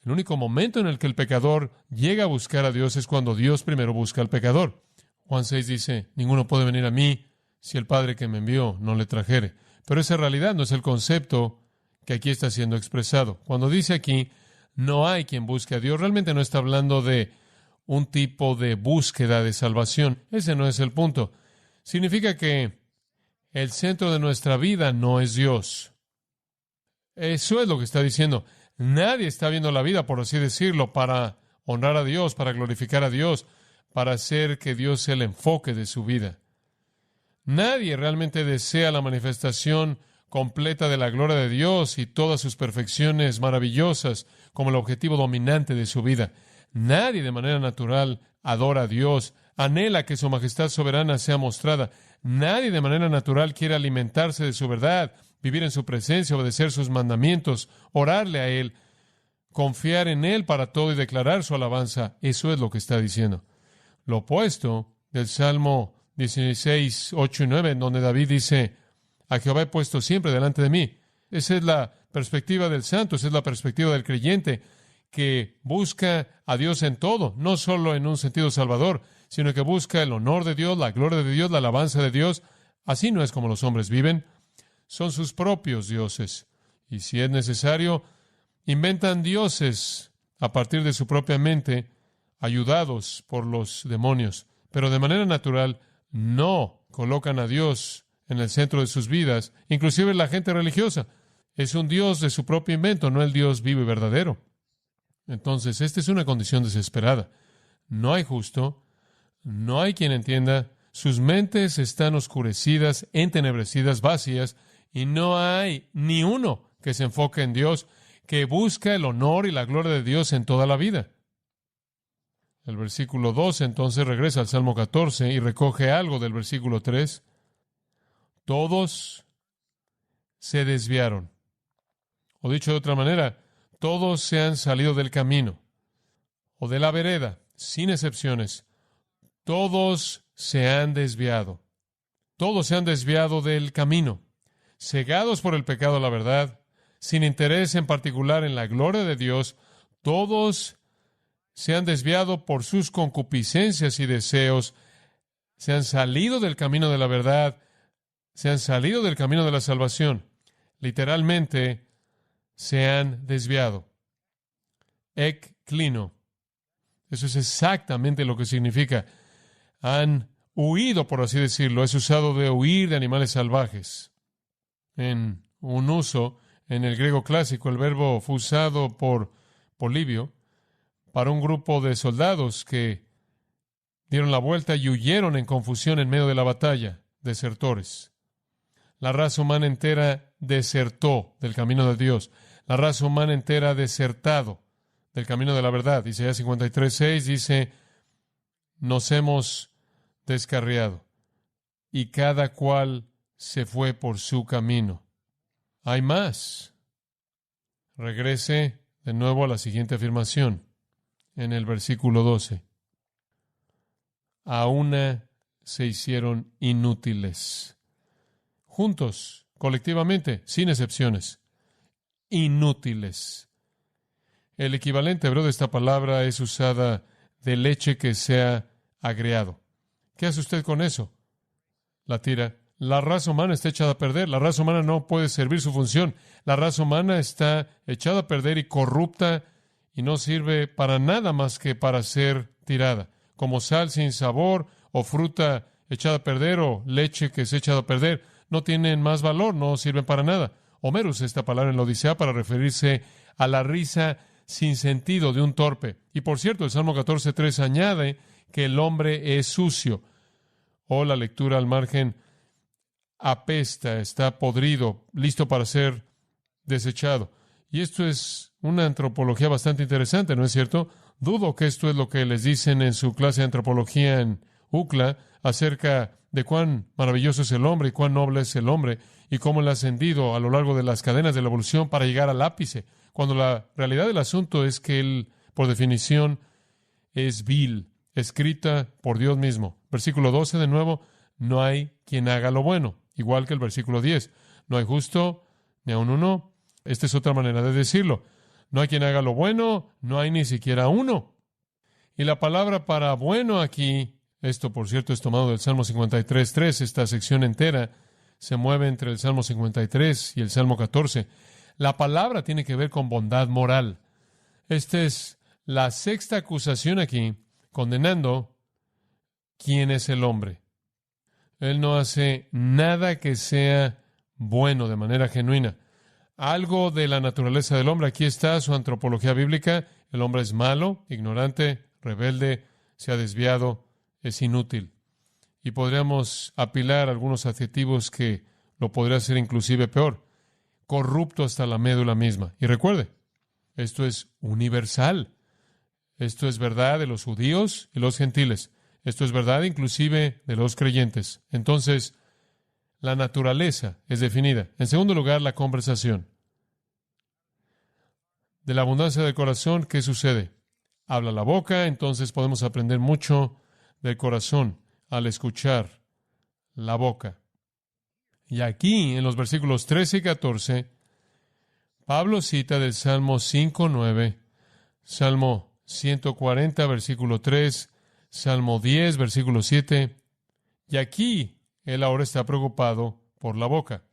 Speaker 2: El único momento en el que el pecador llega a buscar a Dios es cuando Dios primero busca al pecador. Juan 6 dice, ninguno puede venir a mí si el Padre que me envió no le trajere. Pero esa realidad no es el concepto que aquí está siendo expresado. Cuando dice aquí, no hay quien busque a Dios, realmente no está hablando de un tipo de búsqueda de salvación. Ese no es el punto. Significa que El centro de nuestra vida no es Dios. Eso es lo que está diciendo. Nadie está viendo la vida, por así decirlo, para honrar a Dios, para glorificar a Dios, para hacer que Dios sea el enfoque de su vida. Nadie realmente desea la manifestación completa de la gloria de Dios y todas sus perfecciones maravillosas como el objetivo dominante de su vida. Nadie de manera natural adora a Dios, anhela que su majestad soberana sea mostrada. Nadie de manera natural quiere alimentarse de su verdad, vivir en su presencia, obedecer sus mandamientos, orarle a Él, confiar en Él para todo y declarar su alabanza. Eso es lo que está diciendo. Lo opuesto del Salmo 16, 8 y 9, en donde David dice: a Jehová he puesto siempre delante de mí. Esa es la perspectiva del santo, esa es la perspectiva del creyente, que busca a Dios en todo, no solo en un sentido salvador, sino que busca el honor de Dios, la gloria de Dios, la alabanza de Dios. Así no es como los hombres viven. Son sus propios dioses. Y si es necesario, inventan dioses a partir de su propia mente, ayudados por los demonios. Pero de manera natural no colocan a Dios en el centro de sus vidas. Inclusive la gente religiosa es un Dios de su propio invento, no el Dios vivo y verdadero. Entonces, esta es una condición desesperada. No hay justo, no hay quien entienda. Sus mentes están oscurecidas, entenebrecidas, vacías, y no hay ni uno que se enfoque en Dios, que busca el honor y la gloria de Dios en toda la vida. El versículo 12 entonces regresa al Salmo 14 y recoge algo del versículo 3. Todos se desviaron. O dicho de otra manera, todos se han salido del camino o de la vereda, sin excepciones. Todos se han desviado. Todos se han desviado del camino, cegados por el pecado a la verdad, sin interés en particular en la gloria de Dios. Todos se han desviado por sus concupiscencias y deseos, se han salido del camino de la verdad, se han salido del camino de la salvación. Literalmente, se han desviado. Ek klino. Eso es exactamente lo que significa. Han huido, por así decirlo. Es usado de huir de animales salvajes. En un uso, en el griego clásico, el verbo fue usado por Polibio para un grupo de soldados que dieron la vuelta y huyeron en confusión en medio de la batalla, desertores. La raza humana entera desertó del camino de Dios. La raza humana entera ha desertado del camino de la verdad. Isaías 53:6 dice: nos hemos descarriado y cada cual se fue por su camino. Hay más. Regrese de nuevo a la siguiente afirmación en el versículo 12. A una se hicieron inútiles. Juntos, colectivamente, sin excepciones. Inútiles. El equivalente hebreo de esta palabra es usada de leche que se ha agriado. ¿Qué hace usted con eso? La tira. La raza humana está echada a perder. La raza humana no puede servir su función. La raza humana está echada a perder y corrupta y no sirve para nada más que para ser tirada. Como sal sin sabor o fruta echada a perder o leche que se ha echado a perder. No tienen más valor, no sirven para nada. Homero usa esta palabra en la Odisea para referirse a la risa sin sentido de un torpe. Y por cierto, el Salmo 14:3 añade que el hombre es sucio. O la lectura al margen: apesta, está podrido, listo para ser desechado. Y esto es una antropología bastante interesante, ¿no es cierto? Dudo que esto es lo que les dicen en su clase de antropología en UCLA acerca de cuán maravilloso es el hombre y cuán noble es el hombre y cómo él ha ascendido a lo largo de las cadenas de la evolución para llegar al ápice, cuando la realidad del asunto es que él, por definición, es vil, escrita por Dios mismo. Versículo 12 de nuevo: no hay quien haga lo bueno, igual que el versículo 10. No hay justo, ni aun uno. Esta es otra manera de decirlo. No hay quien haga lo bueno, no hay ni siquiera uno. Y la palabra para bueno aquí, esto por cierto es tomado del Salmo 53:3, esta sección entera se mueve entre el Salmo 53 y el Salmo 14. La palabra tiene que ver con bondad moral. Esta es la sexta acusación aquí, condenando quién es el hombre. Él no hace nada que sea bueno de manera genuina. Algo de la naturaleza del hombre. Aquí está su antropología bíblica. El hombre es malo, ignorante, rebelde, se ha desviado, es inútil. Y podríamos apilar algunos adjetivos que lo podría hacer inclusive peor. Corrupto hasta la médula misma. Y recuerde, esto es universal. Esto es verdad de los judíos y los gentiles. Esto es verdad inclusive de los creyentes. Entonces, la naturaleza es definida. En segundo lugar, la conversación. De la abundancia del corazón, ¿qué sucede? Habla la boca, entonces podemos aprender mucho del corazón al escuchar la boca. Y aquí, en los versículos 13 y 14, Pablo cita del Salmo 5:9, Salmo 140, versículo 3, Salmo 10, versículo 7, y aquí él ahora está preocupado por la boca.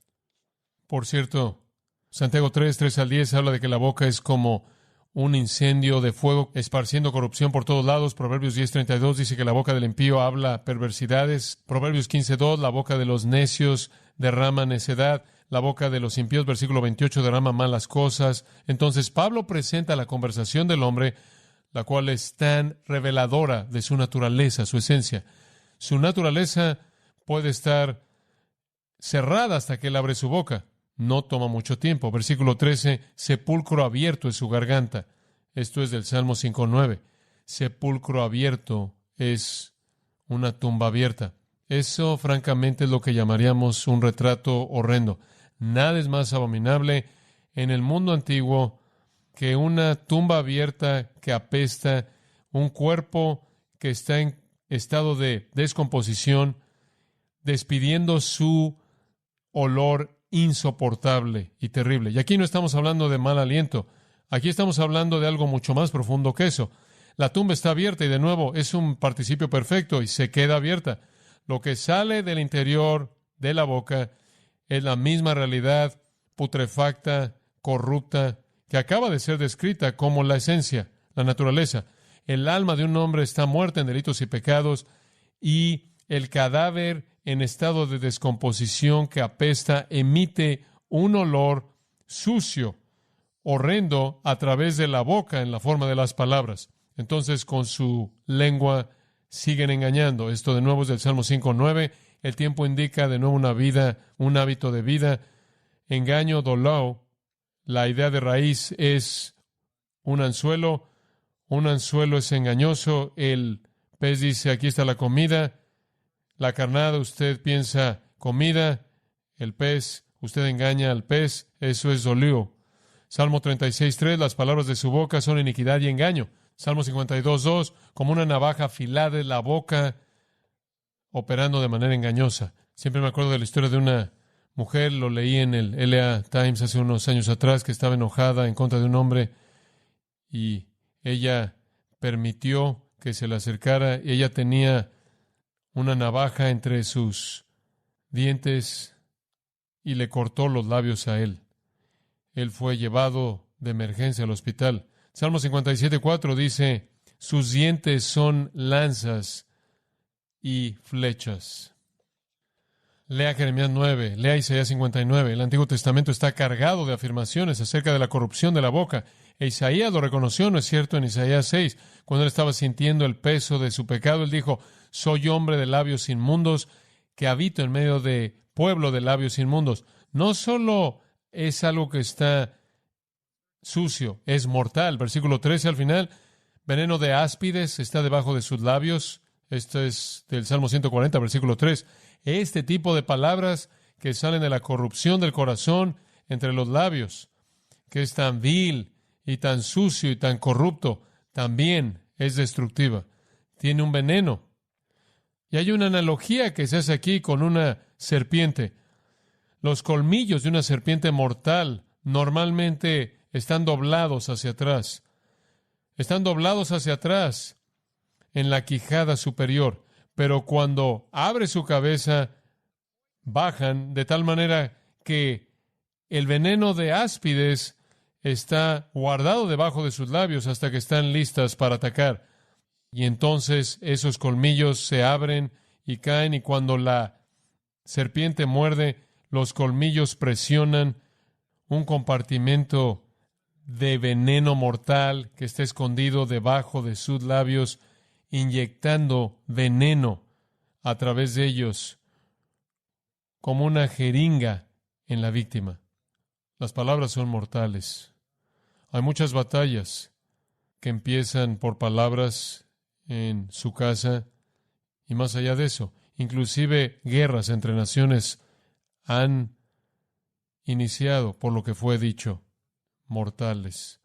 Speaker 2: Por cierto, Santiago 3 al 10 habla de que la boca es como un incendio de fuego esparciendo corrupción por todos lados. Proverbios 10:32 dice que la boca del impío habla perversidades. Proverbios 15:2, la boca de los necios derrama necedad. La boca de los impíos, versículo 28, derrama malas cosas. Entonces Pablo presenta la conversación del hombre, la cual es tan reveladora de su naturaleza, su esencia. Su naturaleza puede estar cerrada hasta que él abre su boca. No toma mucho tiempo. Versículo 13, sepulcro abierto es su garganta. Esto es del Salmo 5:9. Sepulcro abierto es una tumba abierta. Eso, francamente, es lo que llamaríamos un retrato horrendo. Nada es más abominable en el mundo antiguo que una tumba abierta que apesta, un cuerpo que está en estado de descomposición, despidiendo su olor insoportable y terrible. Y aquí no estamos hablando de mal aliento. Aquí estamos hablando de algo mucho más profundo que eso. La tumba está abierta y, de nuevo, es un participio perfecto y se queda abierta. Lo que sale del interior de la boca es la misma realidad putrefacta, corrupta, que acaba de ser descrita como la esencia, la naturaleza. El alma de un hombre está muerta en delitos y pecados, y el cadáver en estado de descomposición que apesta emite un olor sucio, horrendo, a través de la boca en la forma de las palabras. Entonces, con su lengua siguen engañando. Esto de nuevo es del Salmo 5:9. El tiempo indica de nuevo una vida, un hábito de vida. Engaño, dolor. La idea de raíz es un anzuelo. Un anzuelo es engañoso. El pez dice, aquí está la comida. La carnada, usted piensa comida. El pez, usted engaña al pez. Eso es dolío. Salmo 36:3, las palabras de su boca son iniquidad y engaño. Salmo 52:2, como una navaja afilada es la boca, operando de manera engañosa. Siempre me acuerdo de la historia de una mujer, lo leí en el LA Times hace unos años atrás, que estaba enojada en contra de un hombre y ella permitió que se le acercara y ella tenía una navaja entre sus dientes y le cortó los labios a él. Él fue llevado de emergencia al hospital. Salmo 57:4 dice, sus dientes son lanzas y flechas. Lea Jeremías 9, lea Isaías 59. El Antiguo Testamento está cargado de afirmaciones acerca de la corrupción de la boca. E Isaías lo reconoció, ¿no es cierto? En Isaías 6, cuando él estaba sintiendo el peso de su pecado, él dijo, soy hombre de labios inmundos, que habito en medio de pueblo de labios inmundos. No solo es algo que está sucio, es mortal. Versículo 13 al final, veneno de áspides está debajo de sus labios. Esto es del Salmo 140, versículo 3. Este tipo de palabras que salen de la corrupción del corazón entre los labios, que es tan vil y tan sucio y tan corrupto, también es destructiva. Tiene un veneno. Y hay una analogía que se hace aquí con una serpiente. Los colmillos de una serpiente mortal normalmente están doblados hacia atrás. Están doblados hacia atrás en la quijada superior, pero cuando abre su cabeza, bajan de tal manera que el veneno de áspides está guardado debajo de sus labios hasta que están listas para atacar. Y entonces esos colmillos se abren y caen, y cuando la serpiente muerde, los colmillos presionan, un compartimento de veneno mortal que está escondido debajo de sus labios, inyectando veneno a través de ellos, como una jeringa en la víctima. Las palabras son mortales. Hay muchas batallas que empiezan por palabras en su casa y más allá de eso. Inclusive guerras entre naciones han iniciado por lo que fue dicho. Mortales.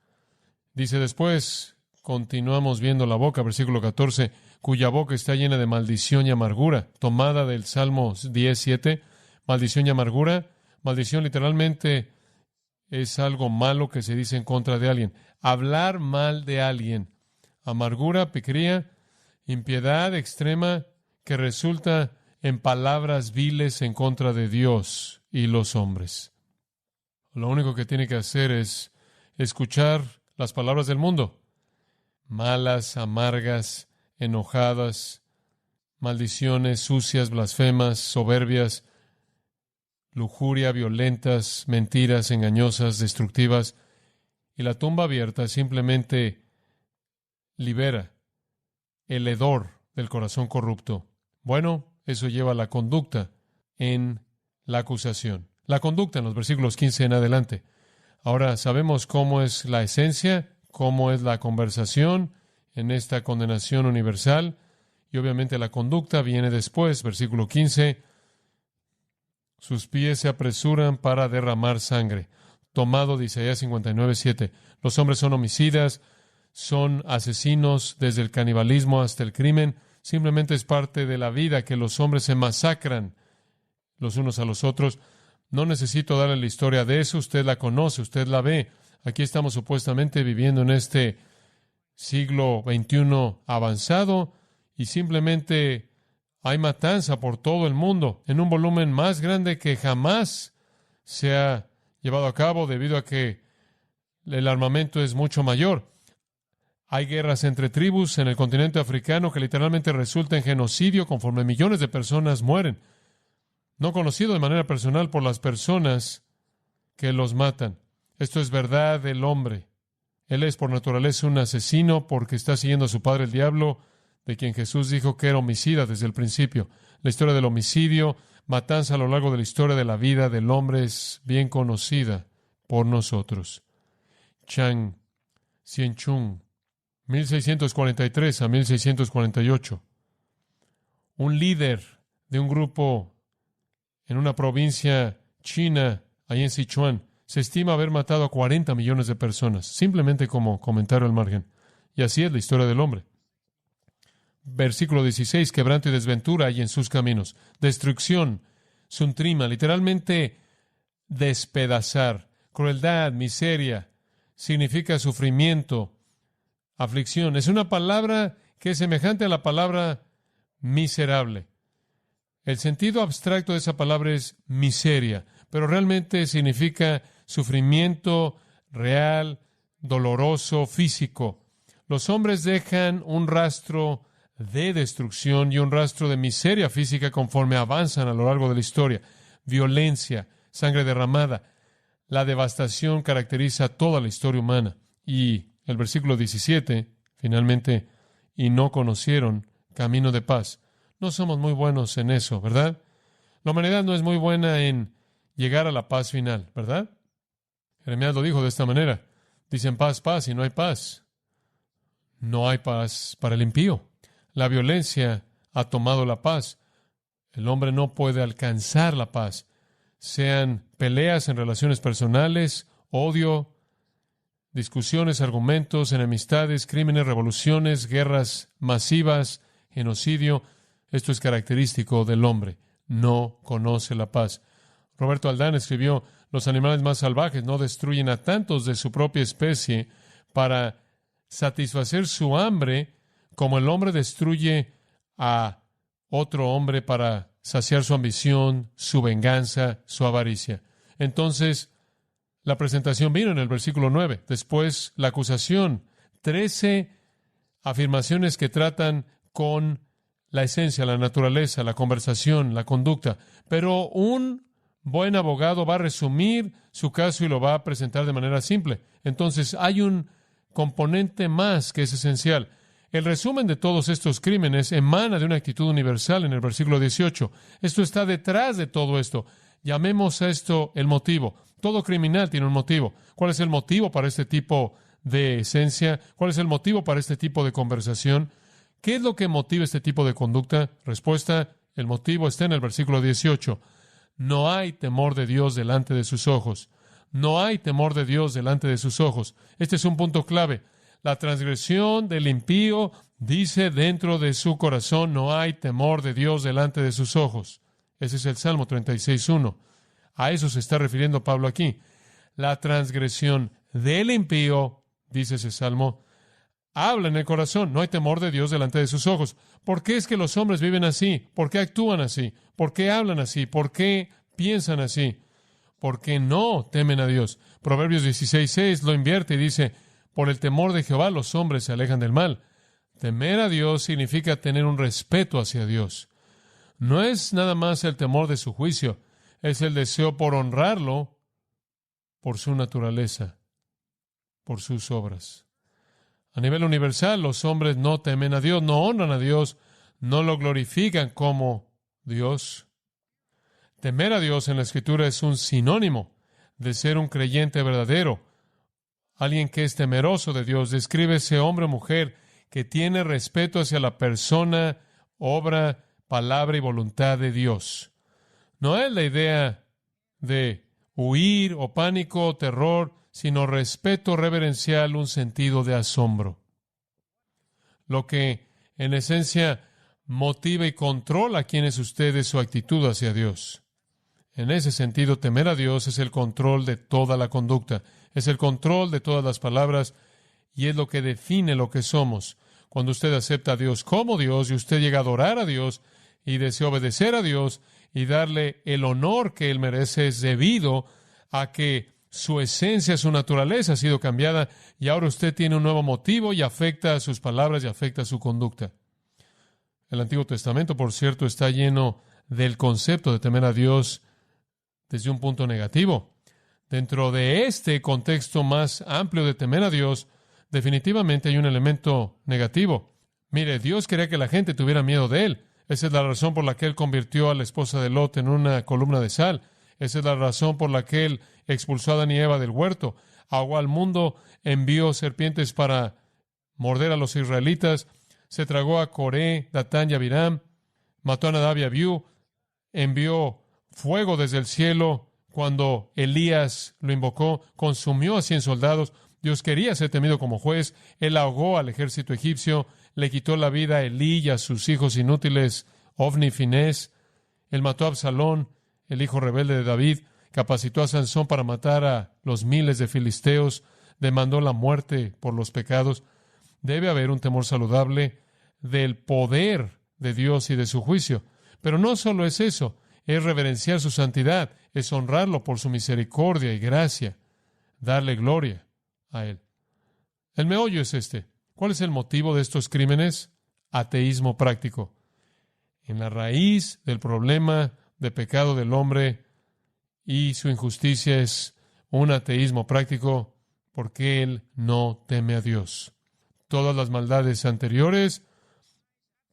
Speaker 2: Dice después, continuamos viendo la boca, versículo 14, cuya boca está llena de maldición y amargura, tomada del Salmo 10:7. Maldición y amargura. Maldición literalmente es algo malo que se dice en contra de alguien. Hablar mal de alguien. Amargura, picría, impiedad extrema que resulta en palabras viles en contra de Dios y los hombres. Lo único que tiene que hacer es escuchar las palabras del mundo. Malas, amargas, enojadas, maldiciones, sucias, blasfemas, soberbias, lujuria, violentas, mentiras, engañosas, destructivas. Y la tumba abierta simplemente libera el hedor del corazón corrupto. Bueno, eso lleva a la conducta en la acusación. La conducta en los versículos 15 en adelante. Ahora sabemos cómo es la esencia, cómo es la conversación en esta condenación universal. Y obviamente la conducta viene después, versículo 15. Sus pies se apresuran para derramar sangre. Tomado de Isaías 59:7. Los hombres son homicidas, son asesinos desde el canibalismo hasta el crimen. Simplemente es parte de la vida que los hombres se masacran los unos a los otros. No necesito darle la historia de eso. Usted la conoce, usted la ve. Aquí estamos supuestamente viviendo en este siglo XXI avanzado y simplemente hay matanza por todo el mundo en un volumen más grande que jamás se ha llevado a cabo debido a que el armamento es mucho mayor. Hay guerras entre tribus en el continente africano que literalmente resultan en genocidio conforme millones de personas mueren. No conocido de manera personal por las personas que los matan. Esto es verdad del hombre. Él es por naturaleza un asesino porque está siguiendo a su padre el diablo, de quien Jesús dijo que era homicida desde el principio. La historia del homicidio, matanza a lo largo de la historia de la vida del hombre es bien conocida por nosotros. Chiang Hsien-chung, 1643 a 1648. Un líder de un grupo en una provincia china, ahí en Sichuan, se estima haber matado a 40 millones de personas, simplemente como comentario al margen. Y así es la historia del hombre. Versículo 16, quebranto y desventura hay en sus caminos. Destrucción, suntrima, literalmente despedazar. Crueldad, miseria, significa sufrimiento, aflicción. Es una palabra que es semejante a la palabra miserable. El sentido abstracto de esa palabra es miseria, pero realmente significa sufrimiento real, doloroso, físico. Los hombres dejan un rastro de destrucción y un rastro de miseria física conforme avanzan a lo largo de la historia. Violencia, sangre derramada. La devastación caracteriza toda la historia humana. Y el versículo 17, finalmente, y no conocieron camino de paz. No somos muy buenos en eso, ¿verdad? La humanidad no es muy buena en llegar a la paz final, ¿verdad? Jeremías lo dijo de esta manera. Dicen paz, paz, y no hay paz. No hay paz para el impío. La violencia ha tomado la paz. El hombre no puede alcanzar la paz. Sean peleas en relaciones personales, odio, discusiones, argumentos, enemistades, crímenes, revoluciones, guerras masivas, genocidio. Esto es característico del hombre. No conoce la paz. Roberto Aldán escribió, los animales más salvajes no destruyen a tantos de su propia especie para satisfacer su hambre como el hombre destruye a otro hombre para saciar su ambición, su venganza, su avaricia. Entonces, la presentación vino en el versículo 9. Después, la acusación. 13 afirmaciones que tratan con la esencia, la naturaleza, la conversación, la conducta. Pero un buen abogado va a resumir su caso y lo va a presentar de manera simple. Entonces, hay un componente más que es esencial. El resumen de todos estos crímenes emana de una actitud universal en el versículo 18. Esto está detrás de todo esto. Llamemos a esto el motivo. Todo criminal tiene un motivo. ¿Cuál es el motivo para este tipo de esencia? ¿Cuál es el motivo para este tipo de conversación? ¿Qué es lo que motiva este tipo de conducta? Respuesta, el motivo está en el versículo 18. No hay temor de Dios delante de sus ojos. No hay temor de Dios delante de sus ojos. Este es un punto clave. La transgresión del impío dice dentro de su corazón, no hay temor de Dios delante de sus ojos. Ese es el Salmo 36:1. A eso se está refiriendo Pablo aquí. La transgresión del impío, dice ese Salmo, habla en el corazón. No hay temor de Dios delante de sus ojos. ¿Por qué es que los hombres viven así? ¿Por qué actúan así? ¿Por qué hablan así? ¿Por qué piensan así? Porque no temen a Dios. Proverbios 16:6 lo invierte y dice, por el temor de Jehová los hombres se alejan del mal. Temer a Dios significa tener un respeto hacia Dios. No es nada más el temor de su juicio, es el deseo por honrarlo por su naturaleza, por sus obras. A nivel universal, los hombres no temen a Dios, no honran a Dios, no lo glorifican como Dios. Temer a Dios en la Escritura es un sinónimo de ser un creyente verdadero. Alguien que es temeroso de Dios describe ese hombre o mujer que tiene respeto hacia la persona, obra, palabra y voluntad de Dios. No es la idea de huir o pánico o terror, sino respeto reverencial, un sentido de asombro. Lo que, en esencia, motiva y controla quién es usted es su actitud hacia Dios. En ese sentido, temer a Dios es el control de toda la conducta, es el control de todas las palabras y es lo que define lo que somos. Cuando usted acepta a Dios como Dios y usted llega a adorar a Dios y desea obedecer a Dios y darle el honor que Él merece, es debido a que su esencia, su naturaleza ha sido cambiada y ahora usted tiene un nuevo motivo y afecta a sus palabras y afecta a su conducta. El Antiguo Testamento, por cierto, está lleno del concepto de temer a Dios desde un punto negativo. Dentro de este contexto más amplio de temer a Dios, definitivamente hay un elemento negativo. Mire, Dios quería que la gente tuviera miedo de Él. Esa es la razón por la que Él convirtió a la esposa de Lot en una columna de sal. Esa es la razón por la que Él expulsó a Adán y Eva del huerto. Ahogó al mundo, envió serpientes para morder a los israelitas, se tragó a Coré, Datán y Abiram, mató a Nadab y Abiú, envió fuego desde el cielo cuando Elías lo invocó, consumió a 100 soldados. Dios quería ser temido como juez. Él ahogó al ejército egipcio, le quitó la vida a Elí y a sus hijos inútiles, Ofni y Finés. Él mató a Absalón, el hijo rebelde de David, capacitó a Sansón para matar a los miles de filisteos, demandó la muerte por los pecados. Debe haber un temor saludable del poder de Dios y de su juicio. Pero no solo es eso, es reverenciar su santidad, es honrarlo por su misericordia y gracia, darle gloria a Él. El meollo es este. ¿Cuál es el motivo de estos crímenes? Ateísmo práctico. En la raíz del problema de pecado del hombre y su injusticia es un ateísmo práctico porque él no teme a Dios. Todas las maldades anteriores,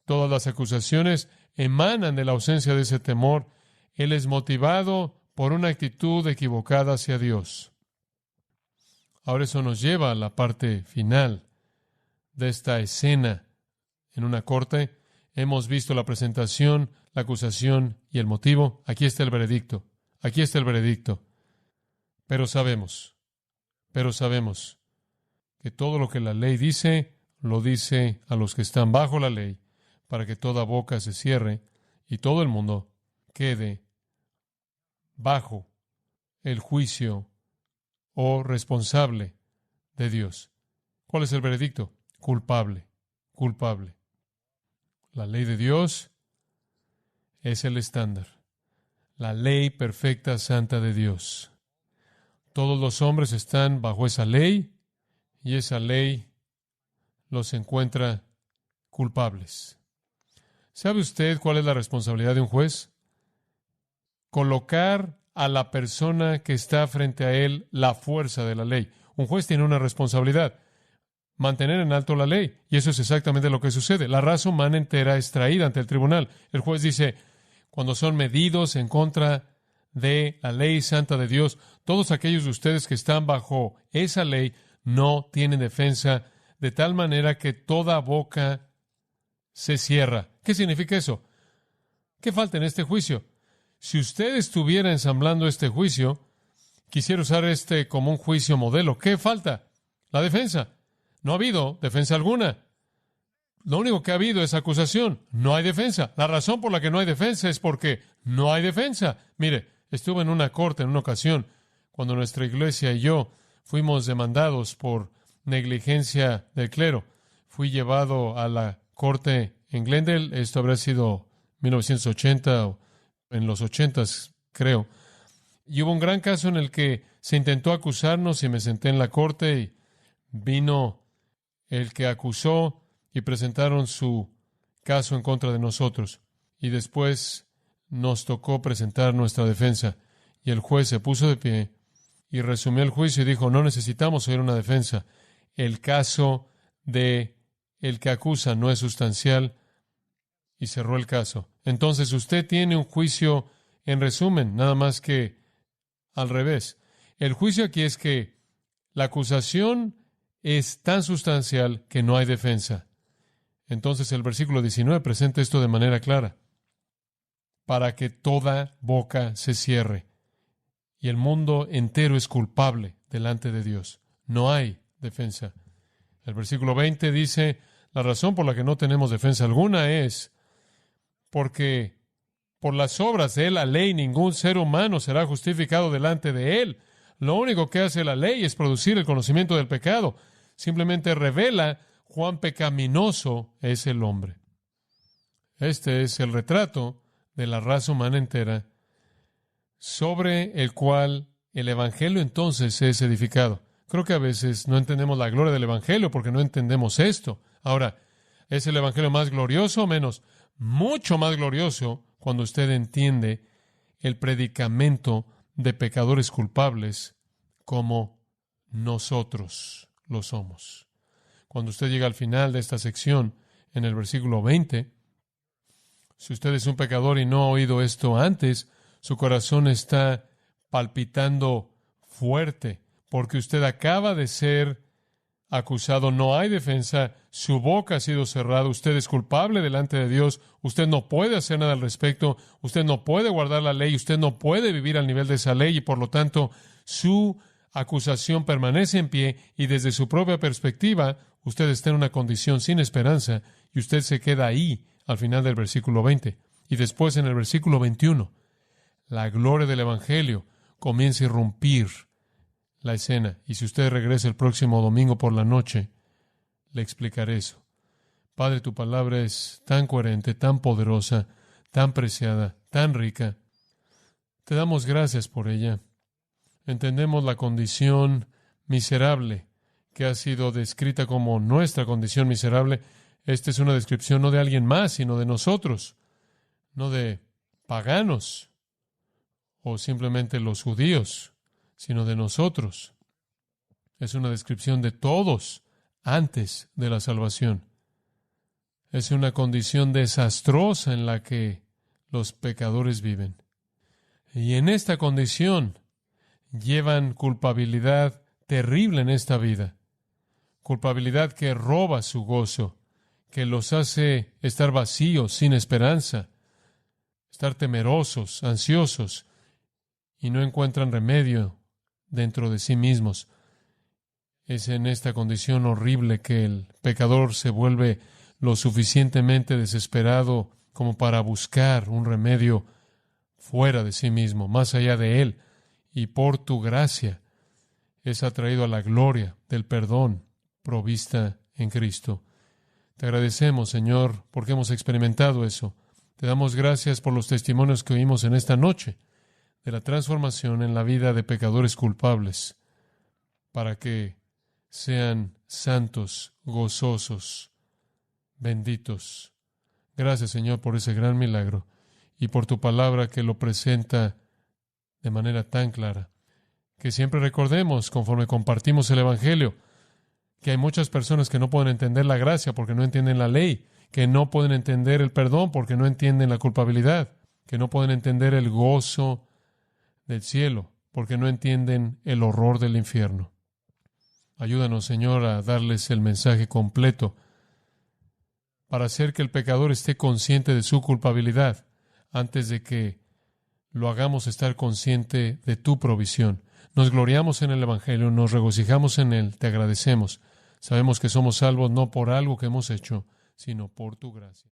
Speaker 2: todas las acusaciones emanan de la ausencia de ese temor. Él es motivado por una actitud equivocada hacia Dios. Ahora eso nos lleva a la parte final de esta escena en una corte. Hemos visto la presentación, la acusación y el motivo. Aquí está el veredicto. Aquí está el veredicto. Pero sabemos que todo lo que la ley dice, lo dice a los que están bajo la ley, para que toda boca se cierre y todo el mundo quede bajo el juicio o responsable de Dios. ¿Cuál es el veredicto? Culpable, culpable. La ley de Dios es el estándar. La ley perfecta, santa de Dios. Todos los hombres están bajo esa ley y esa ley los encuentra culpables. ¿Sabe usted cuál es la responsabilidad de un juez? Colocar a la persona que está frente a él la fuerza de la ley. Un juez tiene una responsabilidad: mantener en alto la ley. Y eso es exactamente lo que sucede. La raza humana entera es traída ante el tribunal. El juez dice, cuando son medidos en contra de la ley santa de Dios, todos aquellos de ustedes que están bajo esa ley no tienen defensa, de tal manera que toda boca se cierra. ¿Qué significa eso? ¿Qué falta en este juicio? Si usted estuviera ensamblando este juicio, quisiera usar este como un juicio modelo. ¿Qué falta? La defensa. No ha habido defensa alguna. Lo único que ha habido es acusación. No hay defensa. La razón por la que no hay defensa es porque no hay defensa. Mire, estuve en una corte en una ocasión cuando nuestra iglesia y yo fuimos demandados por negligencia del clero. Fui llevado a la corte en Glendale. Esto habrá sido 1980 o en los 80s, creo. Y hubo un gran caso en el que se intentó acusarnos y me senté en la corte y vino el que acusó y presentaron su caso en contra de nosotros. Y después nos tocó presentar nuestra defensa. Y el juez se puso de pie y resumió el juicio y dijo, no necesitamos oír una defensa. El caso de el que acusa no es sustancial, y cerró el caso. Entonces usted tiene un juicio en resumen, nada más que al revés. El juicio aquí es que la acusación es tan sustancial que no hay defensa. Entonces el versículo 19 presenta esto de manera clara. Para que toda boca se cierre. Y el mundo entero es culpable delante de Dios. No hay defensa. El versículo 20 dice, la razón por la que no tenemos defensa alguna es porque por las obras de la ley ningún ser humano será justificado delante de él. Lo único que hace la ley es producir el conocimiento del pecado. Simplemente revela cuán pecaminoso es el hombre. Este es el retrato de la raza humana entera sobre el cual el Evangelio entonces es edificado. Creo que a veces no entendemos la gloria del Evangelio porque no entendemos esto. Ahora, ¿es el Evangelio más glorioso o menos? Mucho más glorioso cuando usted entiende el predicamento de pecadores culpables como nosotros lo somos. Cuando usted llega al final de esta sección, en el versículo 20, si usted es un pecador y no ha oído esto antes, su corazón está palpitando fuerte, porque usted acaba de ser acusado, no hay defensa, su boca ha sido cerrada, usted es culpable delante de Dios, usted no puede hacer nada al respecto, usted no puede guardar la ley, usted no puede vivir al nivel de esa ley y por lo tanto su acusación permanece en pie y desde su propia perspectiva usted está en una condición sin esperanza y usted se queda ahí al final del versículo 20. Y después en el versículo 21, la gloria del Evangelio comienza a irrumpir la escena. Y si usted regresa el próximo domingo por la noche, le explicaré eso. Padre, tu palabra es tan coherente, tan poderosa, tan preciada, tan rica. Te damos gracias por ella. Entendemos la condición miserable que ha sido descrita como nuestra condición miserable. Esta es una descripción no de alguien más, sino de nosotros, no de paganos o simplemente los judíos, sino de nosotros. Es una descripción de todos antes de la salvación. Es una condición desastrosa en la que los pecadores viven. Y en esta condición llevan culpabilidad terrible en esta vida. Culpabilidad que roba su gozo, que los hace estar vacíos, sin esperanza, estar temerosos, ansiosos, y no encuentran remedio dentro de sí mismos. Es en esta condición horrible que el pecador se vuelve lo suficientemente desesperado como para buscar un remedio fuera de sí mismo, más allá de él, y por tu gracia es atraído a la gloria del perdón provista en Cristo. Te agradecemos, Señor, porque hemos experimentado eso. Te damos gracias por los testimonios que oímos en esta noche de la transformación en la vida de pecadores culpables, para que sean santos, gozosos, benditos, Gracias, Señor, por ese gran milagro y por tu palabra que lo presenta de manera tan clara. Que siempre recordemos, conforme compartimos el Evangelio, que hay muchas personas que no pueden entender la gracia porque no entienden la ley, que no pueden entender el perdón porque no entienden la culpabilidad, que no pueden entender el gozo del cielo porque no entienden el horror del infierno. Ayúdanos, Señor, a darles el mensaje completo para hacer que el pecador esté consciente de su culpabilidad antes de que lo hagamos estar consciente de tu provisión. Nos gloriamos en el Evangelio, nos regocijamos en él, te agradecemos. Sabemos que somos salvos no por algo que hemos hecho, sino por tu gracia.